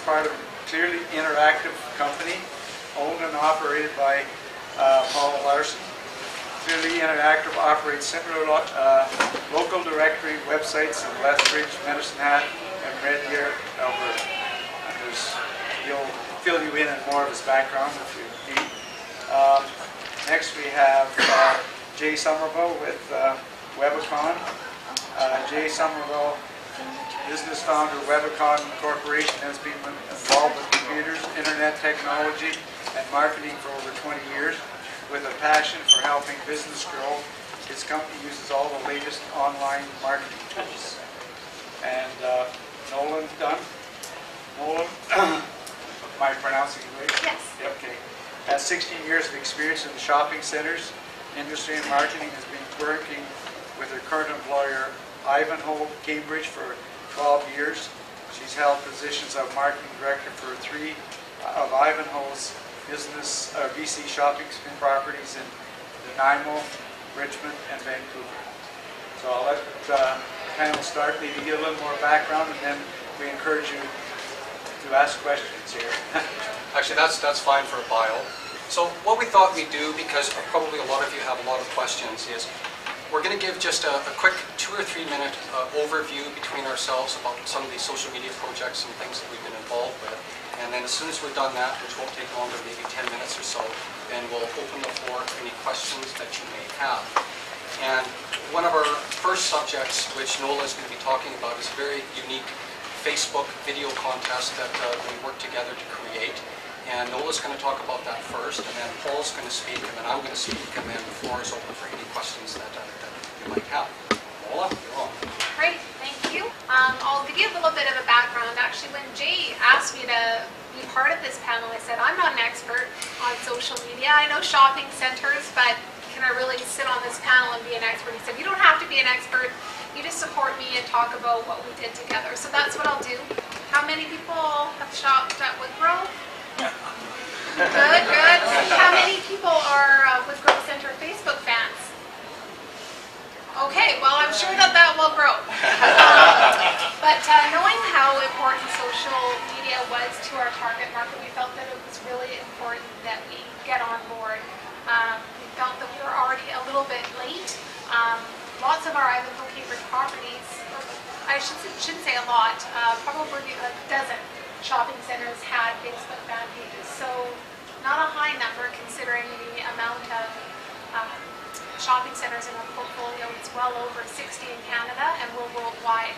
part of a clearly interactive company, owned and operated by Paul Larson. Clearly Interactive operates similar local directory websites in Lethbridge, Medicine Hat, and Red Deer, Alberta. And he'll fill you in on more of his background if you need. Next we have Jay Somerville with Webacom. Jay Somerville, business founder of Webacom Corporation, has been involved with computers, internet technology, and marketing for over 20 years. With a passion for helping business grow, his company uses all the latest online marketing tools. And Nolan Dunn. Nolan, am I pronouncing it right? Yes. Okay. Has 16 years of experience in the shopping centers industry and marketing. Has been working with her current employer, Ivanhoe, Cambridge, for 12 years. She's held positions of marketing director for 3 of Ivanhoe's business BC shopping properties in Nanaimo, Richmond, and Vancouver. So I'll let the panel start, maybe give a little more background, and then we encourage you to ask questions here. Actually, that's fine for a bio. So what we thought we'd do, because probably a lot of you have a lot of questions, is we're going to give just a quick 2 or 3 minute overview between ourselves about some of these social media projects and things that we've been involved with. And then as soon as we've done that, which won't take longer, maybe 10 minutes or so, then we'll open the floor to any questions that you may have. And one of our first subjects, which Nola is going to be talking about, is a very unique Facebook video contest that we worked together to create. And Nola's going to talk about that first, and then Paul's going to speak, and then I'm going to speak, and then the floor is open for any questions that you might have. Nola, you're on. Great, thank you. I'll give you a little bit of a background. Actually, when Jay asked me to be part of this panel, I said, I'm not an expert on social media. I know shopping centers, but can I really sit on this panel and be an expert? He said, you don't have to be an expert. You just support me and talk about what we did together. So that's what I'll do. How many people have shopped at Woodgrove? Good, good. How many people are Woodgrove Center Facebook fans? Okay, well, I'm sure that will grow. But knowing how important social media was to our target market, we felt that it was really important that we get on board. We felt that we were already a little bit late. Lots of our Ivanhoe Cambridge properties, I shouldn't say a lot, probably a dozen shopping centers had Facebook fan pages. So not a high number considering the amount of shopping centers in our portfolio. It's well over 60 in Canada, and we're worldwide.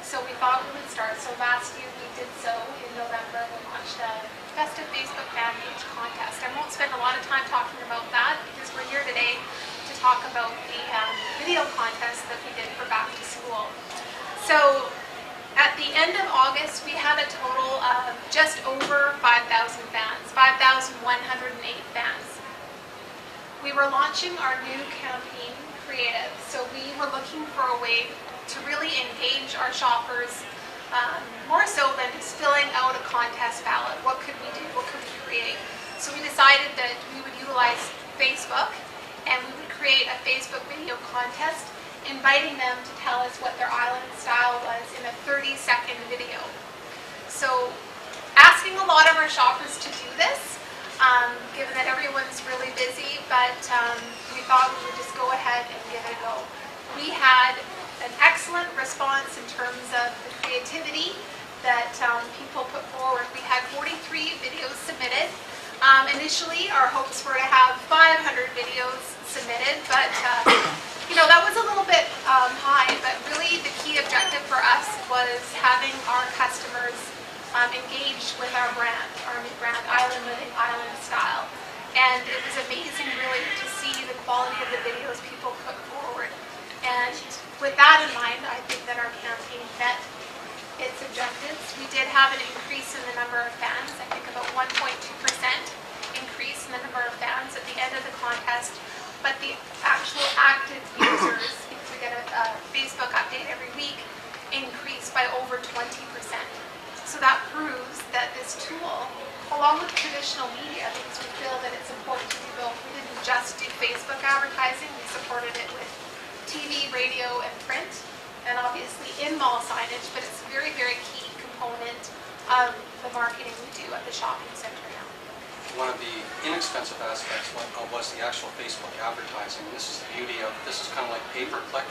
So we thought we would start. So last year we did so in November. We launched a festive Facebook fan page contest. I won't spend a lot of time talking about that because we're here today to talk about the video contest that we did for back to school. So at the end of August, we had a total of just over 5,000 fans, 5,108 fans. We were launching our new campaign creative, so we were looking for a way to really engage our shoppers more so than just filling out a contest ballot. What could we do? What could we create? So we decided that we would utilize Facebook, and we would create a Facebook video contest inviting them to tell us what their island style was in a 30-second video. So asking a lot of our shoppers to do this, given that everyone's really busy, but we thought we would just go ahead and give it a go. We had an excellent response in terms of the creativity that people put forward. We had 43 videos submitted. Initially, our hopes were to have 500 videos submitted, but you know, that was a little bit high, but really the key objective for us was having our customers engaged with our brand, our new brand, Island Living, Island Style. And it was amazing really to see the quality of the videos people put forward. And with that in mind, I think that our campaign met its objectives. We did have an increase in the number of fans, I think about 1.2% increase in the number of fans at the end of the contest. But the actual active users, because we get a Facebook update every week, increased by over 20%. So that proves that this tool, along with traditional media, because we feel that it's important to do both. We didn't just do Facebook advertising, we supported it with TV, radio, and print, and obviously in-mall signage, but it's a very, very key component of the marketing we do at the shopping center now. One of the inexpensive aspects was the actual Facebook advertising. This is the beauty of, this is kind of like pay-per-click,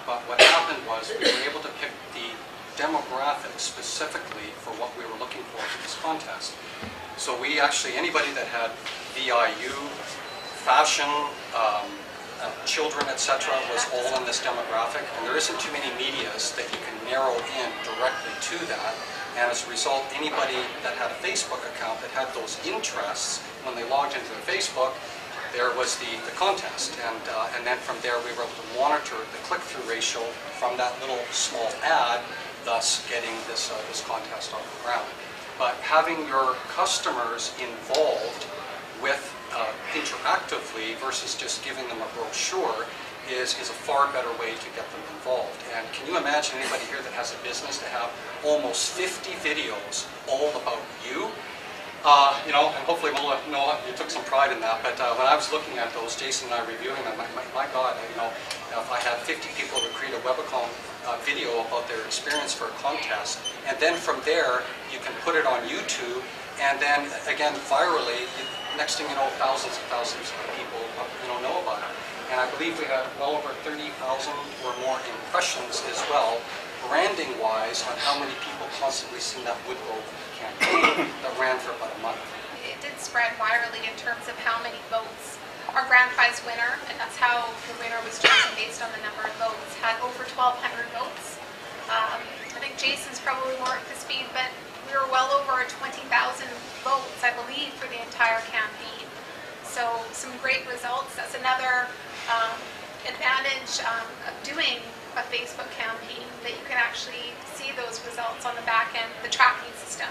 but what happened was we were able to pick the demographics specifically for what we were looking for this contest. So we actually, anybody that had VIU, fashion, children, etc., was all in this demographic, and there isn't too many medias that you can narrow in directly to that. And as a result, anybody that had a Facebook account that had those interests, when they logged into their Facebook, there was the contest. And then from there, we were able to monitor the click-through ratio from that little small ad, thus getting this contest off the ground. But having your customers involved with interactively versus just giving them a brochure is a far better way to get them involved. And can you imagine anybody here that has a business to have almost 50 videos all about you? You know, and hopefully we'll know you took some pride in that. But when I was looking at those, Jason and I reviewing them, my God, you know, if I had 50 people to create a Webacom video about their experience for a contest, and then from there you can put it on YouTube, and then again virally, next thing you know, thousands of people know about it. And I believe we had well over 30,000 or more impressions as well, branding-wise, on how many people constantly seen that Woodgrove campaign that ran for about a month. It did spread virally in terms of how many votes. Our grand prize winner, and that's how the winner was chosen based on the number of votes, had over 1,200 votes. I think Jason's probably more up to speed, but we were well over 20,000 votes, I believe, for the entire campaign. So some great results. That's another advantage of doing a Facebook campaign, that you can actually see those results on the back end, the tracking system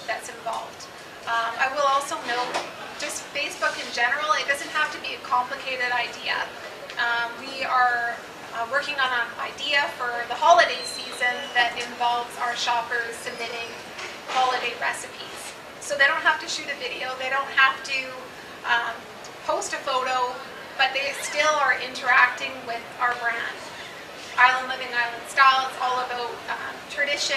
that's involved. I will also note, just Facebook in general, it doesn't have to be a complicated idea. We are working on an idea for the holiday season that involves our shoppers submitting holiday recipes. So they don't have to shoot a video, they don't have to post a photo, but they still are interacting with our brand. Island Living, Island Style, it's all about tradition,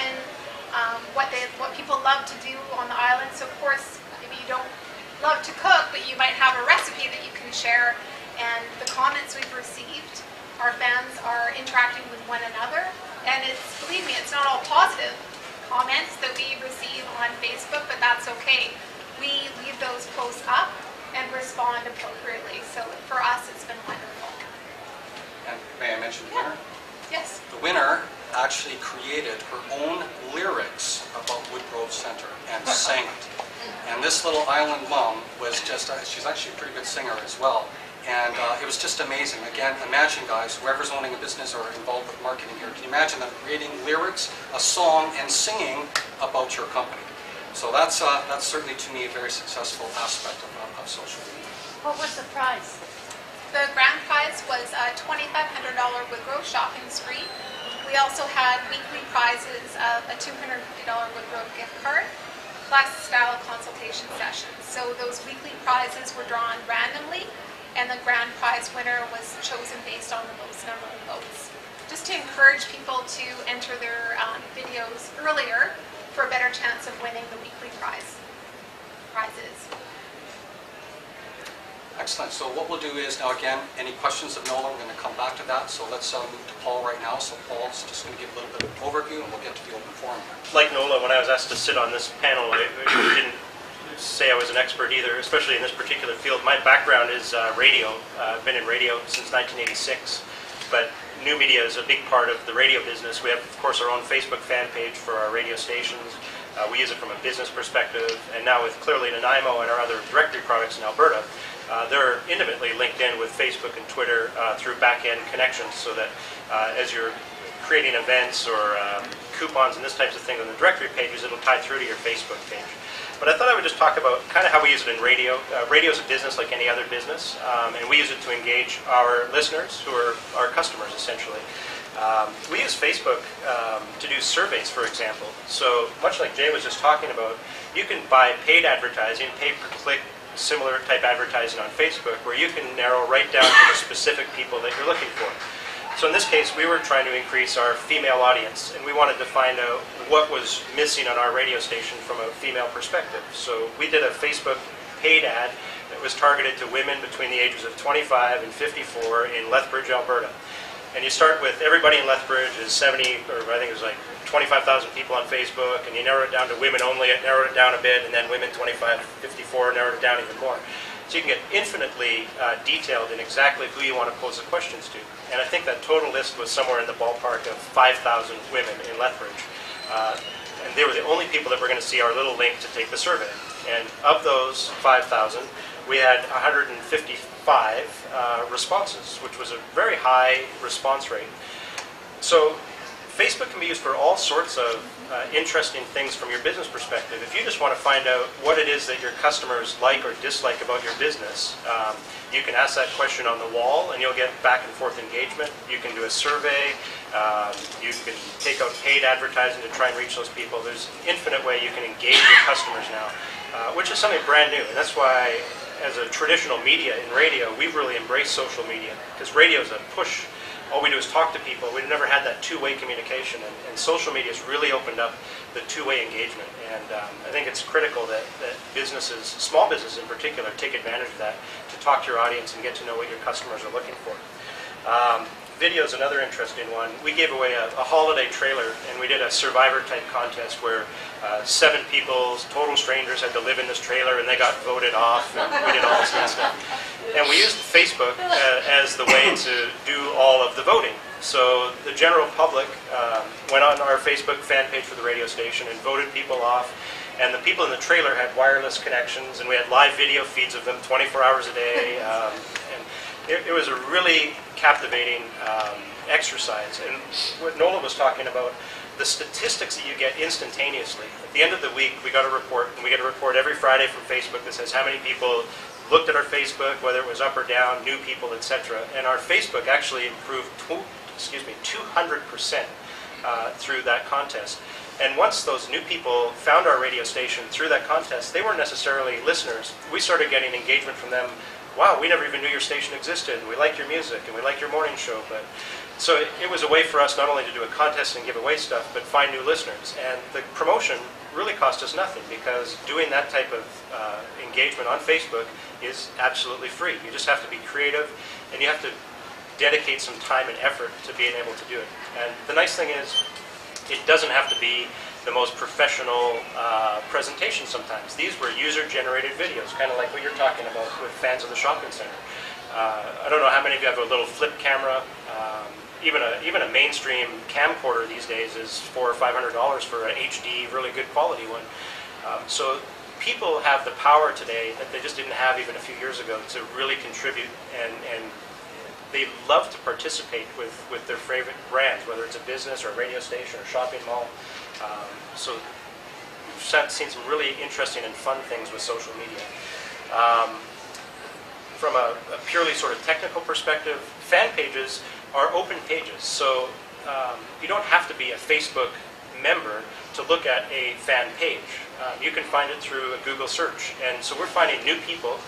what people love to do on the island. So of course, maybe you don't love to cook, but you might have a recipe that you can share. And the comments we've received, our fans are interacting with one another. And it's, believe me, it's not all positive comments that we receive on Facebook, but that's okay. We leave those posts up and respond appropriately. So for us, it's been wonderful. And may I mention the winner? Yes. The winner actually created her own lyrics about Woodgrove Center and sang it. And this little island mom was just, she's actually a pretty good singer as well. And it was just amazing. Again, imagine guys, whoever's owning a business or involved with marketing here, can you imagine them creating lyrics, a song, and singing about your company? So that's certainly to me a very successful aspect of social media. What was the prize? The grand prize was a $2,500 Woodgrove shopping spree. We also had weekly prizes of a $250 Woodgrove gift card, plus style consultation sessions. So those weekly prizes were drawn randomly, and the grand prize winner was chosen based on the most number of votes. Just to encourage people to enter their videos earlier for a better chance of winning the weekly prizes. Excellent. So what we'll do is, now again, any questions of Nola, we're going to come back to that. So let's move to Paul right now. So Paul's just going to give a little bit of an overview, and we'll get to the open forum here. Like Nola, when I was asked to sit on this panel, I didn't say I was an expert either, especially in this particular field. My background is radio. I've been in radio since 1986, but new media is a big part of the radio business. We have, of course, our own Facebook fan page for our radio stations. We use it from a business perspective, and now with Clearly Nanaimo and our other directory products in Alberta, they're intimately linked in with Facebook and Twitter through back-end connections, so that as you're creating events or coupons and this types of thing on the directory pages, it'll tie through to your Facebook page. But I thought I would just talk about kind of how we use it in radio. Radio is a business like any other business, and we use it to engage our listeners, who are our customers, essentially. We use Facebook to do surveys, for example. So much like Jay was just talking about, you can buy paid advertising, pay-per-click, similar type advertising on Facebook, where you can narrow right down to the specific people that you're looking for. So in this case, we were trying to increase our female audience, and we wanted to find out what was missing on our radio station from a female perspective. So we did a Facebook paid ad that was targeted to women between the ages of 25 and 54 in Lethbridge, Alberta. And you start with everybody in Lethbridge is 70, or I think it was like 25,000 people on Facebook, and you narrow it down to women only, it narrowed it down a bit, and then women 25 to 54 narrowed it down even more. So you can get infinitely detailed in exactly who you want to pose the questions to. And I think that total list was somewhere in the ballpark of 5,000 women in Lethbridge. And they were the only people that were going to see our little link to take the survey. And of those 5,000, we had 155 responses, which was a very high response rate. So Facebook can be used for all sorts of interesting things from your business perspective. If you just want to find out what it is that your customers like or dislike about your business, you can ask that question on the wall and you'll get back and forth engagement. You can do a survey. You can take out paid advertising to try and reach those people. There's an infinite way you can engage your customers now, which is something brand new. And that's why, as a traditional media in radio, we've really embraced social media, because radio is a push. All we do is talk to people. We've never had that two-way communication, and social media has really opened up the two-way engagement. And I think it's critical that businesses, small businesses in particular, take advantage of that to talk to your audience and get to know what your customers are looking for. Video is another interesting one. We gave away a holiday trailer, and we did a survivor-type contest where 7 people, total strangers, had to live in this trailer, and they got voted off, and we did all this kind of stuff. And we used Facebook as the way to do all of the voting. So the general public went on our Facebook fan page for the radio station and voted people off. And the people in the trailer had wireless connections, and we had live video feeds of them 24 hours a day. It was a really captivating exercise. And what Nola was talking about, the statistics that you get instantaneously. At the end of the week, we got a report, and we get a report every Friday from Facebook that says how many people looked at our Facebook, whether it was up or down, new people, etc. And our Facebook actually improved 200% through that contest. And once those new people found our radio station through that contest, they weren't necessarily listeners. We started getting engagement from them. Wow, we never even knew your station existed, and we like your music, and we like your morning show. So it was a way for us not only to do a contest and give away stuff, but find new listeners. And the promotion really cost us nothing, because doing that type of engagement on Facebook is absolutely free. You just have to be creative, and you have to dedicate some time and effort to being able to do it. And the nice thing is, it doesn't have to be the most professional presentation sometimes. These were user-generated videos, kind of like what you're talking about with fans of the shopping center. I don't know how many of you have a little flip camera. Even a mainstream camcorder these days is $400 or $500 for an HD, really good quality one. So people have the power today that they just didn't have even a few years ago to really contribute, and they love to participate with their favorite brands, whether it's a business or a radio station or shopping mall. So we've seen some really interesting and fun things with social media. From a purely sort of technical perspective, fan pages are open pages. So you don't have to be a Facebook member to look at a fan page. You can find it through a Google search. And so we're finding new people.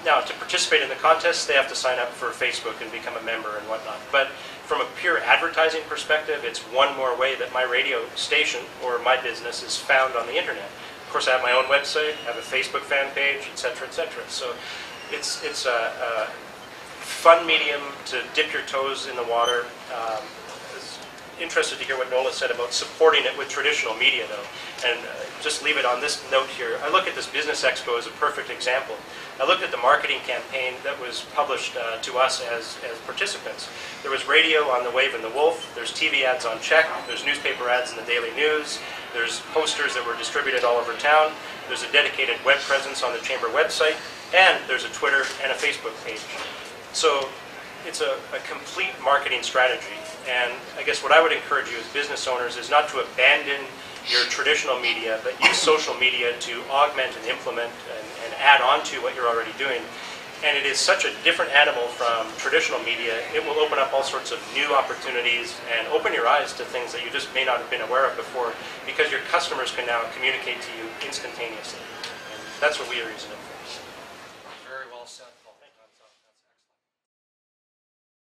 Now, to participate in the contest, they have to sign up for Facebook and become a member and whatnot. But from a pure advertising perspective, it's one more way that my radio station or my business is found on the internet. Of course, I have my own website, I have a Facebook fan page, etc., etc. So it's a fun medium to dip your toes in the water. Interested to hear what Nola said about supporting it with traditional media, though. And just leave it on this note here. I look at this Business Expo as a perfect example. I looked at the marketing campaign that was published to us as participants. There was radio on The Wave and the Wolf. There's TV ads on Check. There's newspaper ads in the Daily News. There's posters that were distributed all over town. There's a dedicated web presence on the Chamber website. And there's a Twitter and a Facebook page. So it's a complete marketing strategy. And I guess what I would encourage you as business owners is not to abandon your traditional media, but use social media to augment and implement and add on to what you're already doing. And it is such a different animal from traditional media. It will open up all sorts of new opportunities and open your eyes to things that you just may not have been aware of before, because your customers can now communicate to you instantaneously. And that's what we are using it for.